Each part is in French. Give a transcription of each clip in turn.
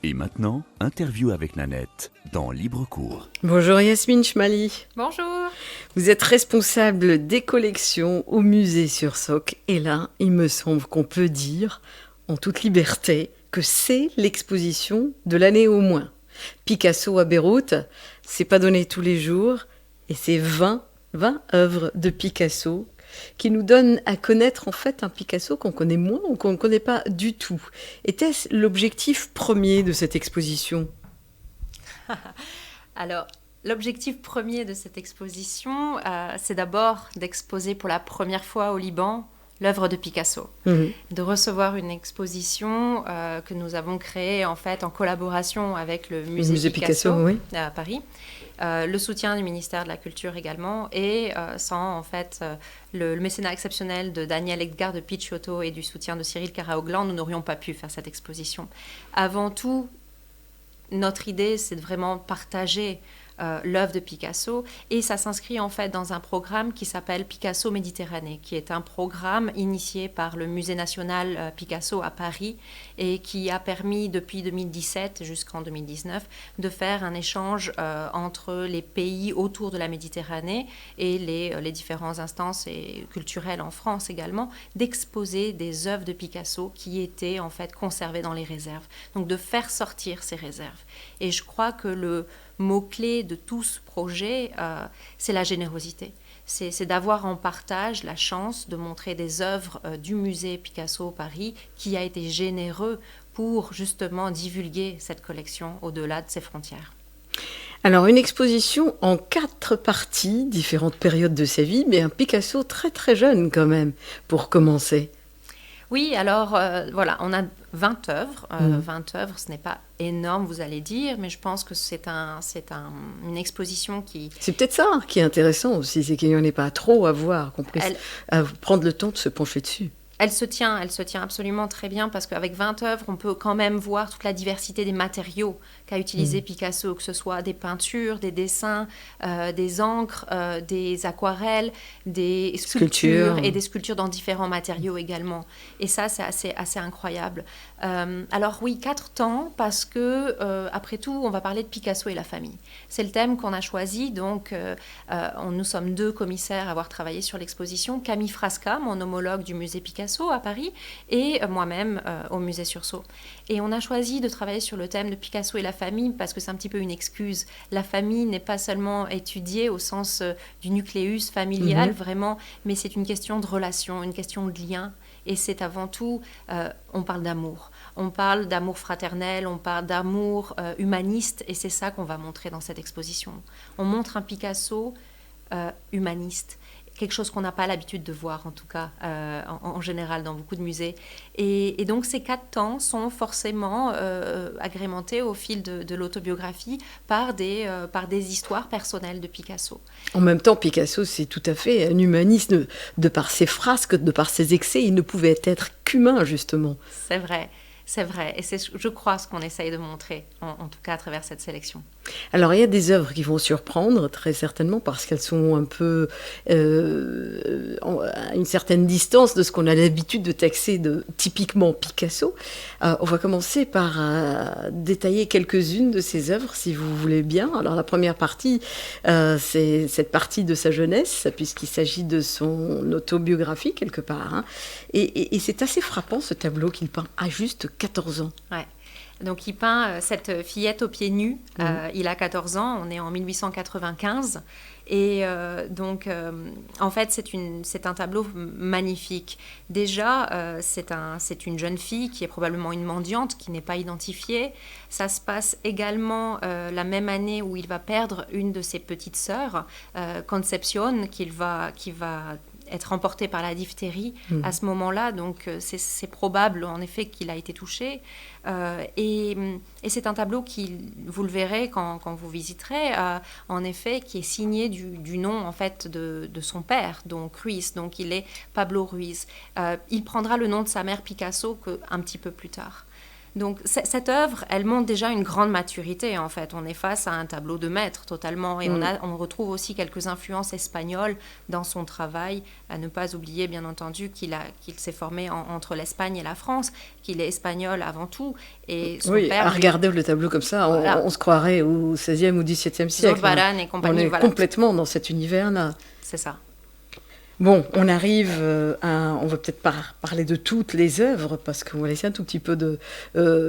Et maintenant, interview avec Nanette dans Libre Cours. Bonjour Yasmine Chmali. Bonjour. Vous êtes responsable des collections au musée sur Soc. Et là, il me semble qu'on peut dire, en toute liberté, que c'est l'exposition de l'année au moins. Picasso à Beyrouth, c'est pas donné tous les jours. Et c'est 20 œuvres de Picasso qui nous donnent à connaître en fait un Picasso qu'on connaît moins ou qu'on ne connaît pas du tout. Était-ce l'objectif premier de cette exposition ? Alors, l'objectif premier de cette exposition, c'est d'abord d'exposer pour la première fois au Liban l'œuvre de Picasso. De recevoir une exposition que nous avons créée en fait en collaboration avec le musée Picasso oui. À Paris. Le soutien du ministère de la Culture également, et sans en fait le mécénat exceptionnel de Daniel Edgar de Picciotto et du soutien de Cyril Karaoglan, nous n'aurions pas pu faire cette exposition. Avant tout, notre idée, c'est de vraiment partager l'œuvre de Picasso, et ça s'inscrit en fait dans un programme qui s'appelle Picasso Méditerranée, qui est un programme initié par le Musée national Picasso à Paris et qui a permis depuis 2017 jusqu'en 2019 de faire un échange entre les pays autour de la Méditerranée et les différentes instances et culturelles en France également, d'exposer des œuvres de Picasso qui étaient en fait conservées dans les réserves, donc de faire sortir ces réserves. Et je crois que le mot-clé de tout ce projet, c'est la générosité. C'est d'avoir en partage la chance de montrer des œuvres du musée Picasso Paris qui a été généreux pour justement divulguer cette collection au-delà de ses frontières. Alors, une exposition en 4 parties, différentes périodes de sa vie, mais un Picasso très très jeune quand même, pour commencer. Oui, alors voilà, on a 20 œuvres. 20 œuvres, ce n'est pas énorme, vous allez dire, mais je pense que c'est une exposition qui... C'est peut-être ça qui est intéressant aussi, c'est qu'il n'y en ait pas trop à voir, qu'on puisse prendre le temps de se pencher dessus. Elle se tient absolument très bien, parce qu'avec 20 œuvres, on peut quand même voir toute la diversité des matériaux qu'a utilisé Picasso, que ce soit des peintures, des dessins, des encres, des aquarelles, des sculptures et des sculptures dans différents matériaux également. Et ça, c'est assez incroyable. Alors oui, 4 temps, parce que, après tout, on va parler de Picasso et la famille. C'est le thème qu'on a choisi, donc nous sommes 2 commissaires à avoir travaillé sur l'exposition, Camille Frasca, mon homologue du musée Picasso à Paris, et moi-même au musée Sursaut. Et on a choisi de travailler sur le thème de Picasso et la famille parce que c'est un petit peu une excuse. La famille n'est pas seulement étudiée au sens du nucléus familial, vraiment, mais c'est une question de relation, une question de lien. Et c'est avant tout, on parle d'amour. On parle d'amour fraternel, on parle d'amour humaniste, et c'est ça qu'on va montrer dans cette exposition. On montre un Picasso humaniste, quelque chose qu'on n'a pas l'habitude de voir, en tout cas, en général, dans beaucoup de musées. Et donc, ces 4 temps sont forcément agrémentés au fil de l'autobiographie par des histoires personnelles de Picasso. En même temps, Picasso, c'est tout à fait un humaniste. De par ses frasques, de par ses excès, il ne pouvait être qu'humain, justement. C'est vrai. Et c'est, je crois, ce qu'on essaye de montrer, en tout cas à travers cette sélection. Alors, il y a des œuvres qui vont surprendre, très certainement, parce qu'elles sont un peu à une certaine distance de ce qu'on a l'habitude de taxer de typiquement Picasso. On va commencer par détailler quelques-unes de ces œuvres, si vous voulez bien. Alors, la première partie, c'est cette partie de sa jeunesse, puisqu'il s'agit de son autobiographie, quelque part. Hein. Et c'est assez frappant, ce tableau qu'il peint à juste 14 ans. Ouais. Donc il peint cette fillette aux pieds nus, il a 14 ans, on est en 1895, et en fait c'est un tableau magnifique. Déjà, c'est une jeune fille qui est probablement une mendiante, qui n'est pas identifiée. Ça se passe également la même année où il va perdre une de ses petites sœurs, Concepción, qui va être emporté par la diphtérie à ce moment-là, donc c'est probable en effet qu'il a été touché. Et c'est un tableau qui, vous le verrez quand vous visiterez, en effet, qui est signé du nom en fait de son père, donc Ruiz, donc il est Pablo Ruiz. Il prendra le nom de sa mère Picasso un petit peu plus tard. Donc cette œuvre, elle montre déjà une grande maturité en fait. On est face à un tableau de maître totalement et on retrouve aussi quelques influences espagnoles dans son travail. À ne pas oublier bien entendu qu'il s'est formé entre l'Espagne et la France, qu'il est espagnol avant tout. Et son père, à regarder le tableau comme ça, on se croirait au XVIe ou XVIIe siècle. Zurbarán et compagnie. On est complètement dans cet univers-là. C'est ça. Bon, on arrive on va peut-être pas parler de toutes les œuvres, parce qu'on va laisser un tout petit peu de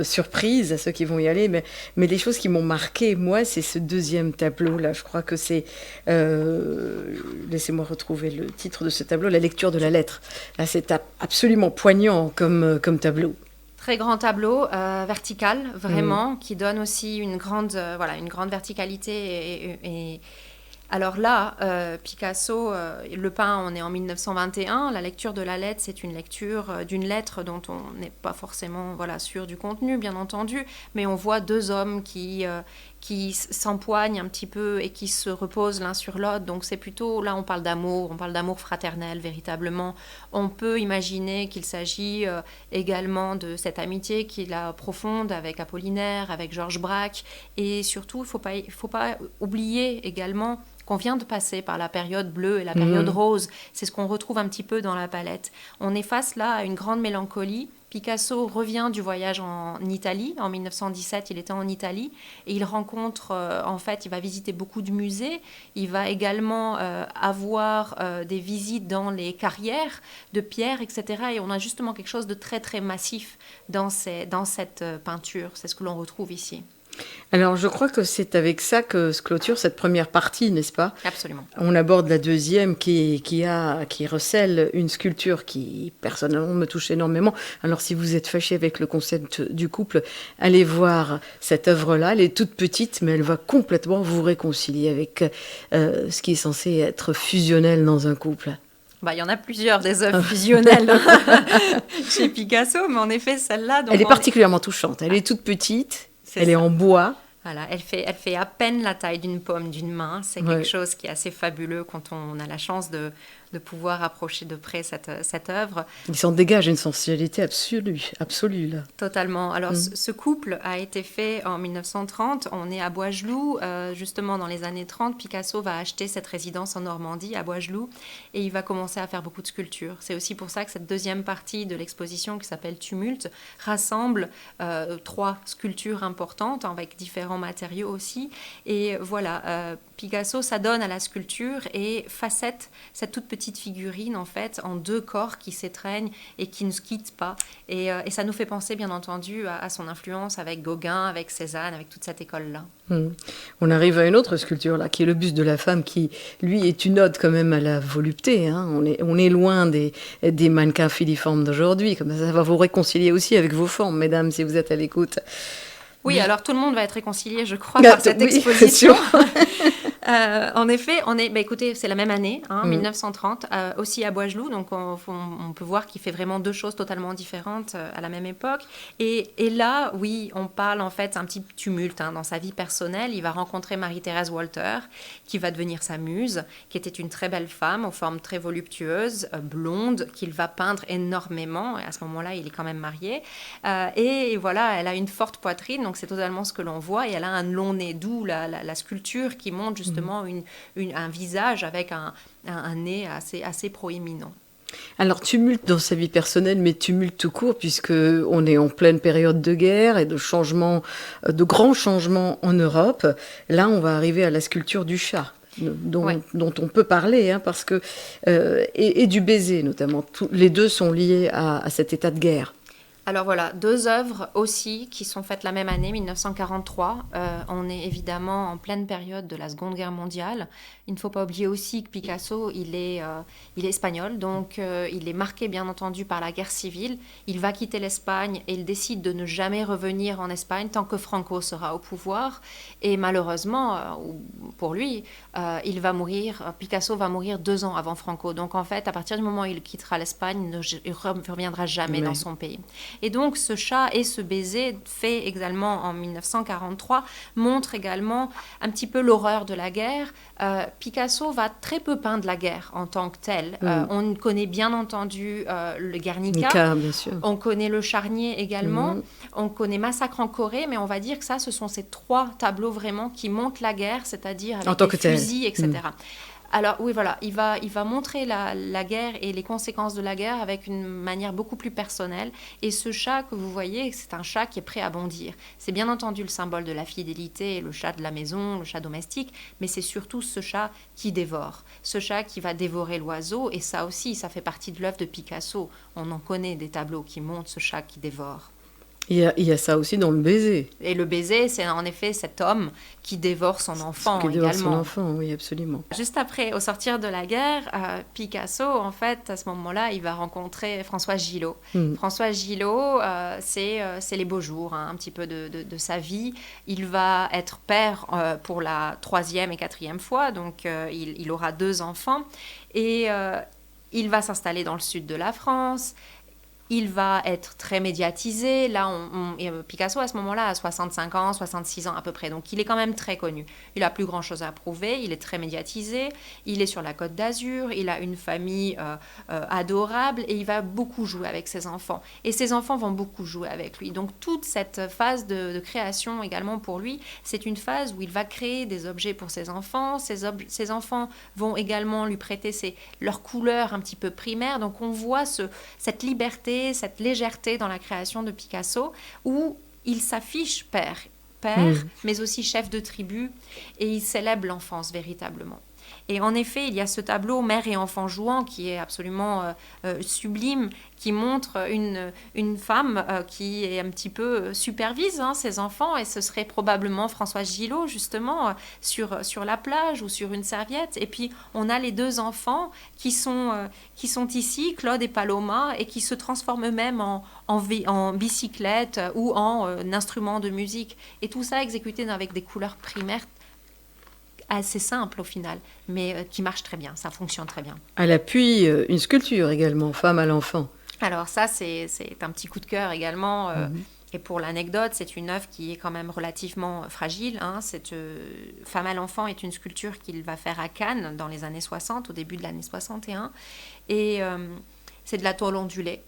surprise à ceux qui vont y aller, mais les choses qui m'ont marqué, moi, c'est ce deuxième tableau-là. Je crois que c'est, laissez-moi retrouver le titre de ce tableau, La lecture de la lettre. Là, c'est absolument poignant comme tableau. Très grand tableau, vertical, vraiment, qui donne aussi une grande verticalité et alors là, Picasso, le peint, on est en 1921. La lecture de la lettre, c'est une lecture d'une lettre dont on n'est pas forcément sûr du contenu, bien entendu, mais on voit deux hommes qui s'empoignent un petit peu et qui se reposent l'un sur l'autre. Donc c'est plutôt, là on parle d'amour fraternel véritablement. On peut imaginer qu'il s'agit également de cette amitié qu'il a profonde avec Apollinaire, avec Georges Braque. Et surtout, il faut pas oublier également qu'on vient de passer par la période bleue et la période rose. C'est ce qu'on retrouve un petit peu dans la palette. On est face là à une grande mélancolie. Picasso revient du voyage en Italie. En 1917, il était en Italie et il rencontre, il va visiter beaucoup de musées. Il va également avoir des visites dans les carrières de pierre, etc. Et on a justement quelque chose de très, très massif dans cette peinture. C'est ce que l'on retrouve ici. Alors, je crois que c'est avec ça que se clôture cette première partie, n'est-ce pas ? Absolument. On aborde la deuxième qui recèle une sculpture qui, personnellement, me touche énormément. Alors, si vous êtes fâché avec le concept du couple, allez voir cette œuvre-là. Elle est toute petite, mais elle va complètement vous réconcilier avec ce qui est censé être fusionnel dans un couple. Il y en a plusieurs des œuvres fusionnelles chez Picasso, mais en effet, celle-là... Elle est particulièrement touchante. Elle est toute petite. Elle est en bois. Voilà, elle fait à peine la taille d'une paume d'une main. C'est quelque chose qui est assez fabuleux quand on a la chance de pouvoir approcher de près cette œuvre. Il s'en dégage une sensualité absolue là. Totalement. Alors, ce couple a été fait en 1930. On est à Boisgeloup. Justement, dans les années 30, Picasso va acheter cette résidence en Normandie, à Boisgeloup, et il va commencer à faire beaucoup de sculptures. C'est aussi pour ça que cette deuxième partie de l'exposition, qui s'appelle Tumulte, rassemble 3 sculptures importantes, avec différents matériaux aussi. Et voilà, Picasso s'adonne à la sculpture et facette cette toute petite figurine en fait en 2 corps qui s'étreignent et qui ne se quittent pas. Et ça nous fait penser bien entendu à son influence avec Gauguin, avec Cézanne, avec toute cette école-là. On arrive à une autre sculpture là, qui est le buste de la femme, qui lui est une ode quand même à la volupté. Hein. On est loin des mannequins filiformes d'aujourd'hui. Comme ça va vous réconcilier aussi avec vos formes, mesdames, si vous êtes à l'écoute. Oui, alors tout le monde va être réconcilié, je crois, par cette exposition. En effet, écoutez, c'est la même année, 1930, aussi à Boisgeloup, donc on peut voir qu'il fait vraiment 2 choses totalement différentes à la même époque. Et là, oui, on parle en fait un petit tumulte dans sa vie personnelle. Il va rencontrer Marie-Thérèse Walter, qui va devenir sa muse, qui était une très belle femme, aux formes très voluptueuses, blonde, qu'il va peindre énormément. Et à ce moment-là, il est quand même marié. Et voilà, elle a une forte poitrine, donc c'est totalement ce que l'on voit. Et elle a un long nez, d'où la sculpture qui montre justement un visage avec un nez assez proéminent. Alors, tumulte dans sa vie personnelle, mais tumulte tout court, puisqu'on est en pleine période de guerre et de grands changements en Europe. Là, on va arriver à la sculpture du chat, dont on peut parler, parce que, et du baiser notamment. Les 2 sont liés à cet état de guerre. Alors voilà, 2 œuvres aussi qui sont faites la même année, 1943. On est évidemment en pleine période de la Seconde Guerre mondiale. Il ne faut pas oublier aussi que Picasso, il est espagnol, donc il est marqué bien entendu par la guerre civile. Il va quitter l'Espagne et il décide de ne jamais revenir en Espagne tant que Franco sera au pouvoir. Et malheureusement, pour lui, Picasso va mourir 2 ans avant Franco. Donc en fait, à partir du moment où il quittera l'Espagne, il ne reviendra jamais dans son pays. Et donc ce chat et ce baiser, fait également en 1943, montre également un petit peu l'horreur de la guerre. Picasso va très peu peindre la guerre en tant que telle. On connaît bien entendu le Guernica, bien sûr. On connaît le Charnier également, on connaît Massacre en Corée, mais on va dire que ça, ce sont ces 3 tableaux vraiment qui montrent la guerre, c'est-à-dire avec des fusils, etc. Alors oui, voilà, il va montrer la guerre et les conséquences de la guerre avec une manière beaucoup plus personnelle. Et ce chat que vous voyez, c'est un chat qui est prêt à bondir. C'est bien entendu le symbole de la fidélité, le chat de la maison, le chat domestique, mais c'est surtout ce chat qui dévore, ce chat qui va dévorer l'oiseau. Et ça aussi, ça fait partie de l'œuvre de Picasso. On en connaît des tableaux qui montrent ce chat qui dévore. Il y a ça aussi dans le baiser. Et le baiser, c'est en effet cet homme qui dévore son enfant Qui également. dévore son enfant, oui, absolument. Juste après, au sortir de la guerre, Picasso, en fait, à ce moment-là, il va rencontrer François Gillot. François Gillot, c'est les beaux jours, un petit peu de sa vie. Il va être père pour la 3e et 4e fois, donc il aura 2 enfants. Et il va s'installer dans le sud de la France. Il va être très médiatisé. Là, Picasso, à ce moment-là, a 65 ans, 66 ans à peu près. Donc, il est quand même très connu. Il n'a plus grand-chose à prouver. Il est très médiatisé. Il est sur la Côte d'Azur. Il a une famille adorable et il va beaucoup jouer avec ses enfants. Et ses enfants vont beaucoup jouer avec lui. Donc, toute cette phase de création également pour lui, c'est une phase où il va créer des objets pour ses enfants. Ses enfants vont également lui prêter leurs couleurs un petit peu primaires. Donc, on voit cette liberté, cette légèreté dans la création de Picasso, où il s'affiche père, mais aussi chef de tribu, et il célèbre l'enfance véritablement. Et en effet, il y a ce tableau Mère et enfant jouant qui est absolument sublime, qui montre une femme qui est un petit peu supervise ses enfants, et ce serait probablement Françoise Gillot justement sur la plage ou sur une serviette. Et puis on a les 2 enfants qui sont ici, Claude et Paloma, et qui se transforment eux-mêmes en bicyclette ou en instrument de musique. Et tout ça exécuté avec des couleurs primaires assez simple au final, mais qui marche très bien, ça fonctionne très bien. À l'appui, une sculpture également, Femme à l'enfant. Alors ça, c'est un petit coup de cœur également. Et pour l'anecdote, c'est une œuvre qui est quand même relativement fragile. Cette Femme à l'enfant est une sculpture qu'il va faire à Cannes dans les années 60, au début de l'année 61. Et c'est de la tôle ondulée.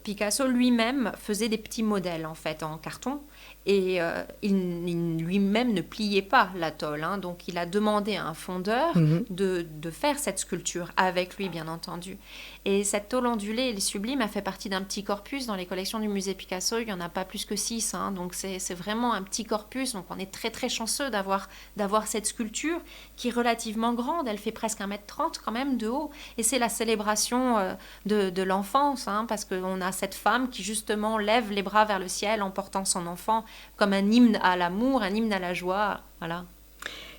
Picasso lui-même faisait des petits modèles en fait en carton. Et il lui-même ne pliait pas la tôle. Donc, il a demandé à un fondeur de faire cette sculpture avec lui, bien entendu. Et cette tôle ondulée et sublime a fait partie d'un petit corpus dans les collections du musée Picasso. Il n'y en a pas plus que 6. Donc, c'est vraiment un petit corpus. Donc, on est très, très chanceux d'avoir cette sculpture qui est relativement grande. Elle fait presque 1m30 quand même de haut. Et c'est la célébration de l'enfance, parce qu'on a cette femme qui, justement, lève les bras vers le ciel en portant son enfant, comme un hymne à l'amour, un hymne à la joie, voilà.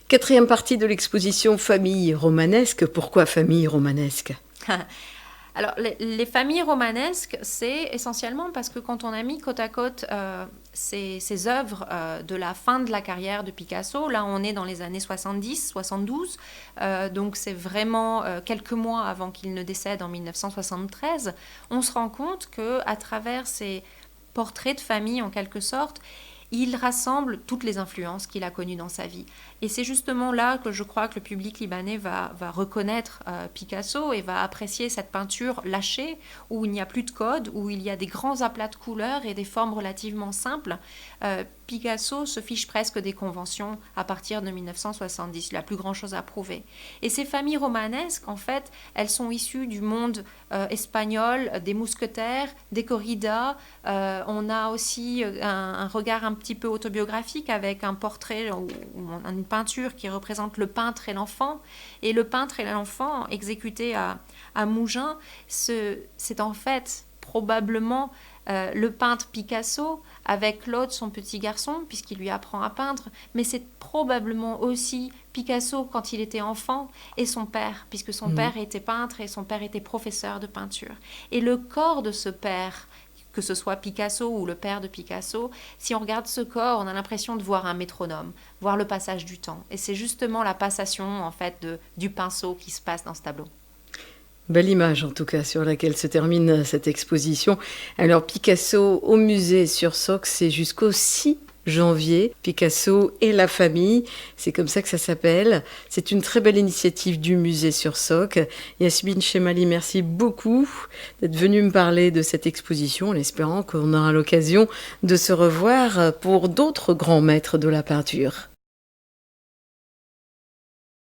4e partie de l'exposition Famille romanesque. Pourquoi famille romanesque? Alors, les romanesques, c'est essentiellement parce que quand on a mis côte à côte ces œuvres de la fin de la carrière de Picasso, là on est dans les années 70, 72, donc c'est vraiment quelques mois avant qu'il ne décède en 1973, on se rend compte qu'à travers ces portraits de famille en quelque sorte, il rassemble toutes les influences qu'il a connues dans sa vie. Et c'est justement là que je crois que le public libanais va reconnaître Picasso et va apprécier cette peinture lâchée, où il n'y a plus de code, où il y a des grands aplats de couleurs et des formes relativement simples. Picasso se fiche presque des conventions à partir de 1970. Il n'a plus grand-chose à prouver. Et ces familles romanesques, en fait, elles sont issues du monde espagnol, des mousquetaires, des corridas. On a aussi un regard un petit peu autobiographique avec un portrait ou une peinture qui représente le peintre et l'enfant. Et le peintre et l'enfant, exécuté à Mougins, c'est en fait probablement le peintre Picasso avec Claude, son petit garçon, puisqu'il lui apprend à peindre, mais c'est probablement aussi Picasso quand il était enfant et son père, puisque son père était peintre et son père était professeur de peinture. Et le corps de ce père, que ce soit Picasso ou le père de Picasso, si on regarde ce corps, on a l'impression de voir un métronome, voir le passage du temps. Et c'est justement la passation en fait du pinceau qui se passe dans ce tableau. Belle image en tout cas sur laquelle se termine cette exposition. Alors Picasso au musée sur Soc, c'est jusqu'au 6 janvier. Picasso et la famille, c'est comme ça que ça s'appelle. C'est une très belle initiative du musée sur Soc. Yasmine Chemali, merci beaucoup d'être venue me parler de cette exposition en espérant qu'on aura l'occasion de se revoir pour d'autres grands maîtres de la peinture.